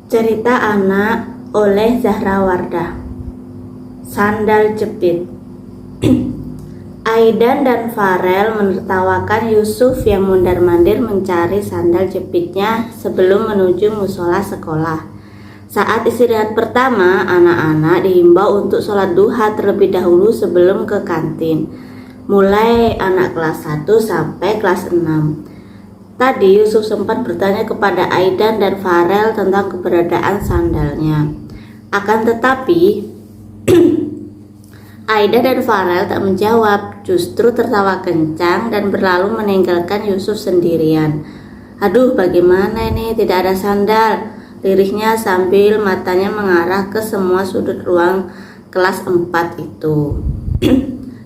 Cerita Anak oleh Zahra Wardah. Sandal jepit. Aidan dan Farel menertawakan Yusuf yang mondar-mandir mencari sandal jepitnya sebelum menuju musola sekolah. Saat istirahat pertama, anak-anak dihimbau untuk sholat duha terlebih dahulu sebelum ke kantin. Mulai anak kelas 1 sampai kelas 6. Tadi Yusuf sempat bertanya kepada Aidan dan Farel tentang keberadaan sandalnya. Akan tetapi Aidan dan Farel tak menjawab, justru tertawa kencang dan berlalu meninggalkan Yusuf sendirian. "Aduh, bagaimana ini, tidak ada sandal," lirihnya sambil matanya mengarah ke semua sudut ruang kelas 4 itu.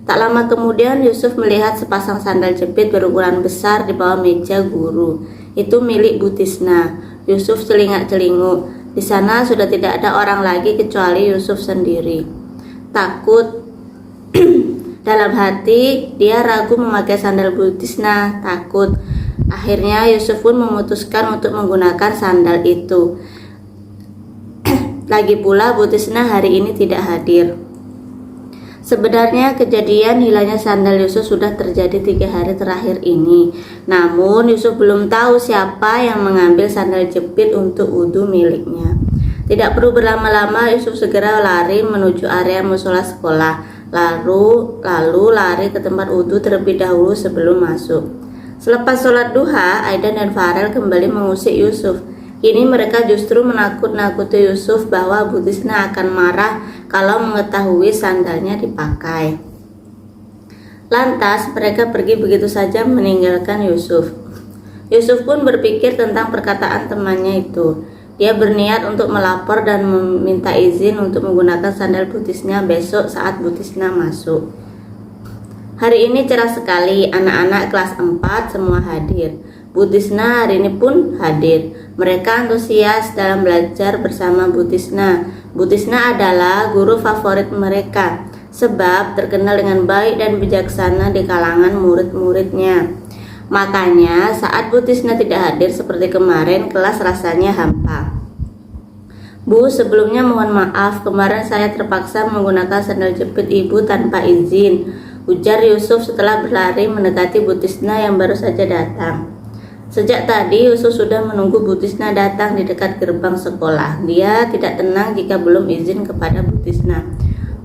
Tak lama kemudian Yusuf melihat sepasang sandal jepit berukuran besar di bawah meja guru. Itu milik Bu Tisna. Yusuf celingak-celinguk. Di sana sudah tidak ada orang lagi kecuali Yusuf sendiri. Takut. Dalam hati dia ragu memakai sandal Bu Tisna. Takut. Akhirnya Yusuf pun memutuskan untuk menggunakan sandal itu. Lagi pula Bu Tisna hari ini tidak hadir. Sebenarnya kejadian hilangnya sandal Yusuf sudah terjadi 3 hari terakhir ini. Namun Yusuf belum tahu siapa yang mengambil sandal jepit untuk wudhu miliknya. Tidak perlu berlama-lama, Yusuf segera lari menuju area musola sekolah. Lalu lari ke tempat wudhu terlebih dahulu sebelum masuk. Selepas sholat duha, Aidan dan Farel kembali mengusik Yusuf. Kini mereka justru menakut-nakuti Yusuf bahwa Bu Tisna akan marah kalau mengetahui sandalnya dipakai. Lantas mereka pergi begitu saja meninggalkan Yusuf. Yusuf pun berpikir tentang perkataan temannya itu. Dia berniat untuk melapor dan meminta izin untuk menggunakan sandal Bu Tisna besok saat Bu Tisna masuk. Hari ini cerah sekali, anak-anak kelas 4 semua hadir. Bu Tisna hari ini pun hadir. Mereka antusias dalam belajar bersama Bu Tisna. Bu Tisna adalah guru favorit mereka, sebab terkenal dengan baik dan bijaksana di kalangan murid-muridnya. Makanya saat Bu Tisna tidak hadir seperti kemarin, kelas rasanya hampa. "Bu, sebelumnya mohon maaf, kemarin saya terpaksa menggunakan sandal jepit Ibu tanpa izin," ujar Yusuf setelah berlari mendekati Bu Tisna yang baru saja datang. Sejak tadi Yusuf sudah menunggu Bu Tisna datang di dekat gerbang sekolah. Dia tidak tenang jika belum izin kepada Bu Tisna.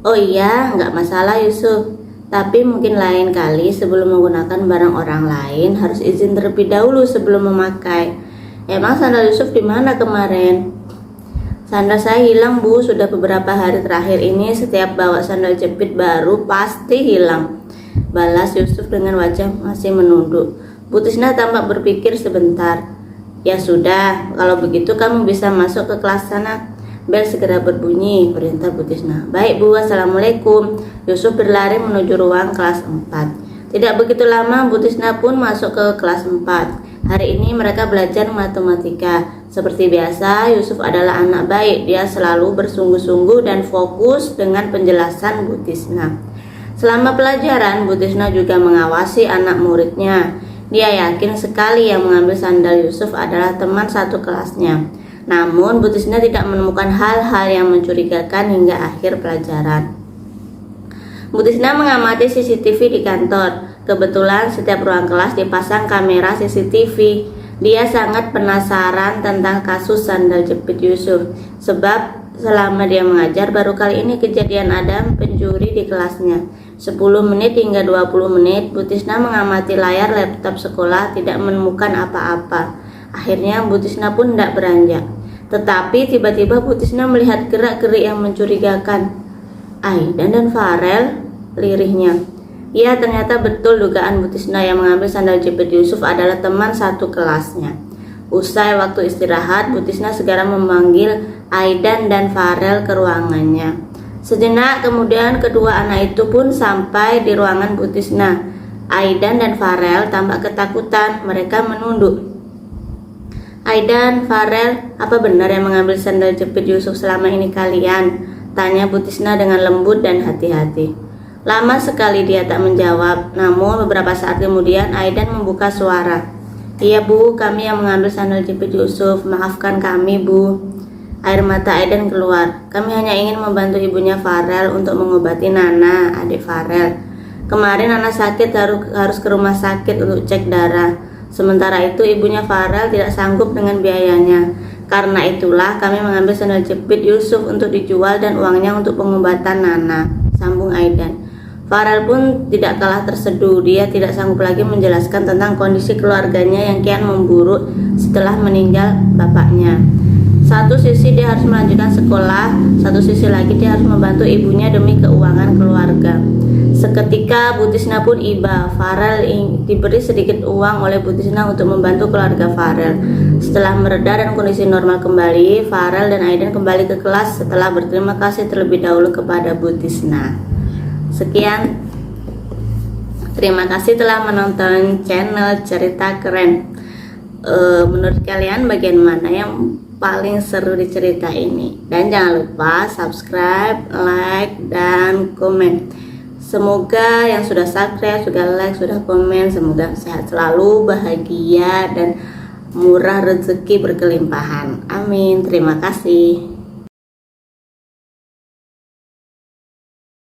"Oh iya, nggak masalah Yusuf. Tapi mungkin lain kali sebelum menggunakan barang orang lain harus izin terlebih dahulu sebelum memakai." "Emang sandal Yusuf di mana kemarin?" "Sandal saya hilang Bu, sudah beberapa hari terakhir ini setiap bawa sandal jepit baru pasti hilang," balas Yusuf dengan wajah masih menunduk. Bu Tisna tampak berpikir sebentar. "Ya sudah, kalau begitu kamu bisa masuk ke kelas sana." Bel segera berbunyi, perintah Bu Tisna. "Baik Bu, assalamualaikum." Yusuf berlari menuju ruang kelas 4. Tidak begitu lama Bu Tisna pun masuk ke kelas 4. Hari ini mereka belajar matematika. Seperti biasa, Yusuf adalah anak baik. Dia selalu bersungguh-sungguh dan fokus dengan penjelasan Bu Tisna. Selama pelajaran, Bu Tisna juga mengawasi anak muridnya. Dia yakin sekali yang mengambil sandal Yusuf adalah teman satu kelasnya. Namun Bu Tisna tidak menemukan hal-hal yang mencurigakan hingga akhir pelajaran. Bu Tisna mengamati CCTV di kantor. Kebetulan setiap ruang kelas dipasang kamera CCTV. Dia sangat penasaran tentang kasus sandal jepit Yusuf, sebab selama dia mengajar baru kali ini kejadian ada pencuri di kelasnya. 10 menit hingga 20 menit Bu Tisna mengamati layar laptop sekolah, tidak menemukan apa-apa. Akhirnya Bu Tisna pun tidak beranjak. Tetapi tiba-tiba Bu Tisna melihat gerak-gerik yang mencurigakan. "Aidan dan Farel," lirihnya. Ya, ternyata betul dugaan Bu Tisna yang mengambil sandal jepit Yusuf adalah teman satu kelasnya. Usai waktu istirahat, Bu Tisna segera memanggil Aidan dan Farel ke ruangannya. Sejenak kemudian kedua anak itu pun sampai di ruangan Bu Tisna. Aidan dan Farel tampak ketakutan, mereka menunduk. "Aidan, Farel, apa benar yang mengambil sandal jepit Yusuf selama ini kalian?" tanya Bu Tisna dengan lembut dan hati-hati. Lama sekali dia tak menjawab, namun beberapa saat kemudian Aidan membuka suara. "Iya Bu, kami yang mengambil sandal jepit Yusuf, maafkan kami Bu." Air mata Aiden keluar. Kami hanya ingin membantu ibunya Farel untuk mengobati Nana, adik Farel. Kemarin Nana sakit harus ke rumah sakit untuk cek darah. Sementara itu ibunya Farel tidak sanggup dengan biayanya. Karena itulah kami mengambil sandal jepit Yusuf untuk dijual dan uangnya untuk pengobatan Nana, sambung Aiden. Farel pun tidak kalah terseduh. Dia tidak sanggup lagi menjelaskan tentang kondisi keluarganya yang kian memburuk setelah meninggal bapaknya. Satu sisi dia harus melanjutkan sekolah, satu sisi lagi dia harus membantu ibunya demi keuangan keluarga. Seketika Bu Tisna pun iba. Farel diberi sedikit uang oleh Bu Tisna untuk membantu keluarga Farel. Setelah mereda dan kondisi normal kembali, Farel dan Aiden kembali ke kelas setelah berterima kasih terlebih dahulu kepada Bu Tisna. Sekian, terima kasih telah menonton channel Cerita Keren. Menurut kalian bagian mana yang paling seru di cerita ini? Dan jangan lupa subscribe, like, dan komen. Semoga yang sudah subscribe, sudah like, sudah komen, semoga sehat selalu, bahagia, dan murah rezeki berkelimpahan. Amin. Terima kasih.